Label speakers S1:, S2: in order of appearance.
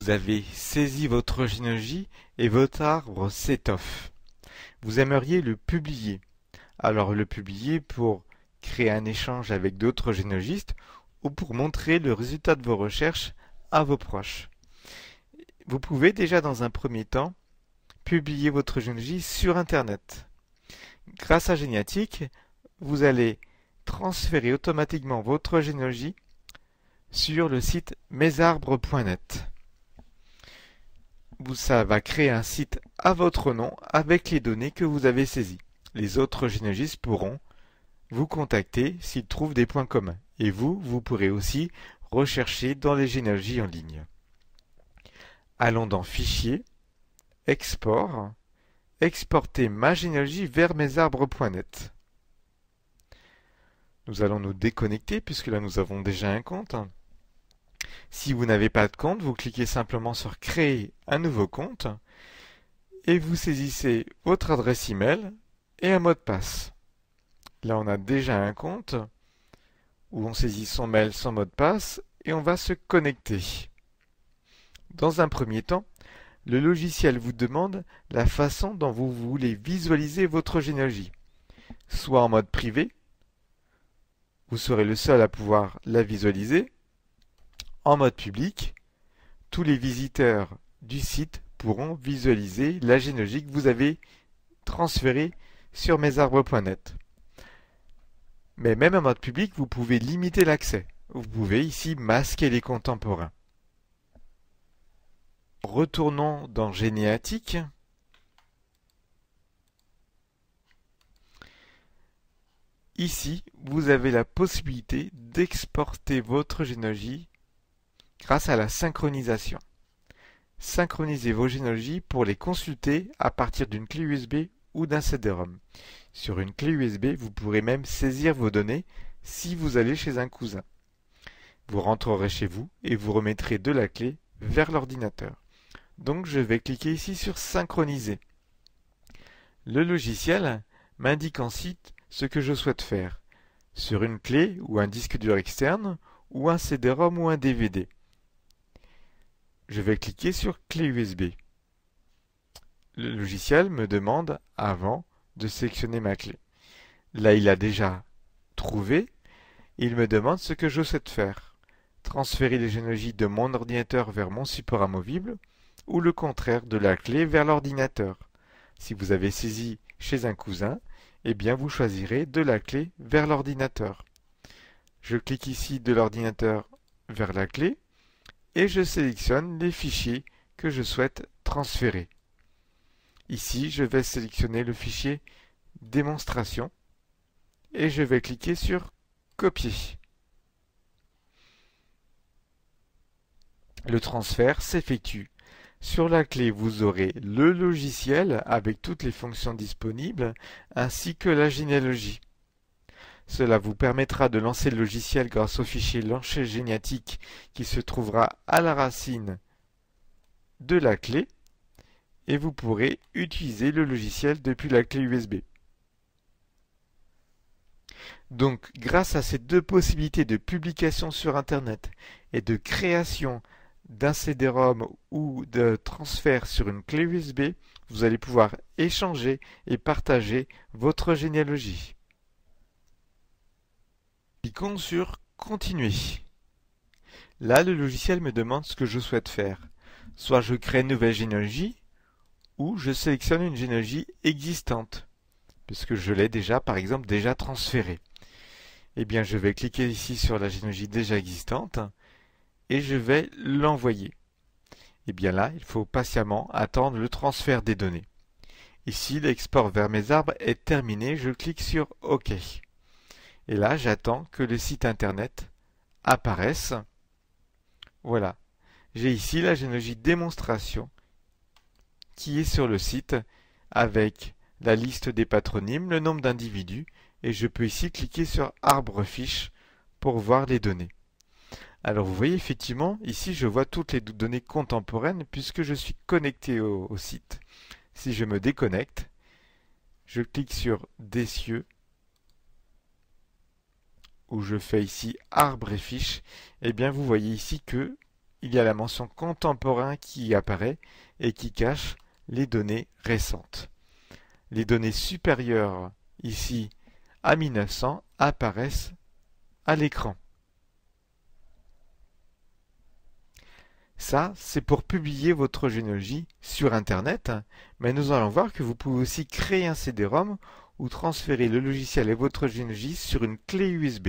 S1: Vous avez saisi votre généalogie et votre arbre s'étoffe. Vous aimeriez le publier. Alors le publier pour créer un échange avec d'autres généalogistes ou pour montrer le résultat de vos recherches à vos proches. Vous pouvez déjà dans un premier temps publier votre généalogie sur Internet. Grâce à Géniatique, vous allez transférer automatiquement votre généalogie sur le site mesarbres.net. Ça va créer un site à votre nom avec les données que vous avez saisies. Les autres généalogistes pourront vous contacter s'ils trouvent des points communs. Et vous pourrez aussi rechercher dans les généalogies en ligne. Allons dans Fichier, Export, exporter ma généalogie vers mesarbres.net. Nous allons nous déconnecter puisque là nous avons déjà un compte. Si vous n'avez pas de compte, vous cliquez simplement sur Créer un nouveau compte et vous saisissez votre adresse email et un mot de passe. Là, on a déjà un compte où on saisit son mail, son mot de passe et on va se connecter. Dans un premier temps, le logiciel vous demande la façon dont vous voulez visualiser votre généalogie. Soit en mode privé, vous serez le seul à pouvoir la visualiser. En mode public, tous les visiteurs du site pourront visualiser la généalogie que vous avez transférée sur mesarbres.net. Mais même en mode public, vous pouvez limiter l'accès. Vous pouvez ici masquer les contemporains. Retournons dans Géniatique. Ici, vous avez la possibilité d'exporter votre généalogie grâce à la synchronisation. Synchronisez vos généalogies pour les consulter à partir d'une clé USB ou d'un CD-ROM. Sur une clé USB, vous pourrez même saisir vos données si vous allez chez un cousin. Vous rentrerez chez vous et vous remettrez de la clé vers l'ordinateur. Donc je vais cliquer ici sur Synchroniser. Le logiciel m'indique ensuite ce que je souhaite faire, sur une clé ou un disque dur externe, ou un CD-ROM ou un DVD. Je vais cliquer sur Clé USB. Le logiciel me demande avant de sélectionner ma clé. Là, il a déjà trouvé. Il me demande ce que je souhaite faire. Transférer les généalogies de mon ordinateur vers mon support amovible ou le contraire de la clé vers l'ordinateur. Si vous avez saisi chez un cousin, eh bien vous choisirez de la clé vers l'ordinateur. Je clique ici de l'ordinateur vers la clé et je sélectionne les fichiers que je souhaite transférer. Ici, je vais sélectionner le fichier démonstration et je vais cliquer sur copier. Le transfert s'effectue. Sur la clé, vous aurez le logiciel avec toutes les fonctions disponibles ainsi que la généalogie. Cela vous permettra de lancer le logiciel grâce au fichier launcher géniatique qui se trouvera à la racine de la clé et vous pourrez utiliser le logiciel depuis la clé USB. Donc, grâce à ces deux possibilités de publication sur Internet et de création d'un CD-ROM ou de transfert sur une clé USB, vous allez pouvoir échanger et partager votre généalogie. Cliquons sur Continuer. Là, le logiciel me demande ce que je souhaite faire. Soit je crée une nouvelle généalogie, ou je sélectionne une généalogie existante, puisque je l'ai déjà, par exemple, déjà transférée. Eh bien, je vais cliquer ici sur la généalogie déjà existante, et je vais l'envoyer. Et bien là, il faut patiemment attendre le transfert des données. Ici, l'export vers mes arbres est terminé, je clique sur OK. Et là, j'attends que le site internet apparaisse. Voilà. J'ai ici la généalogie démonstration qui est sur le site avec la liste des patronymes, le nombre d'individus et je peux ici cliquer sur arbre fiche pour voir les données. Alors vous voyez effectivement, ici je vois toutes les données contemporaines puisque je suis connecté au site. Si je me déconnecte, je clique sur des cieux où je fais ici arbre et fiche, et bien vous voyez ici que il y a la mention contemporain qui apparaît et qui cache les données récentes. Les données supérieures, ici à 1900, apparaissent à l'écran. Ça, c'est pour publier votre généalogie sur Internet, mais nous allons voir que vous pouvez aussi créer un CD-ROM ou transférer le logiciel et votre généalogie sur une clé USB.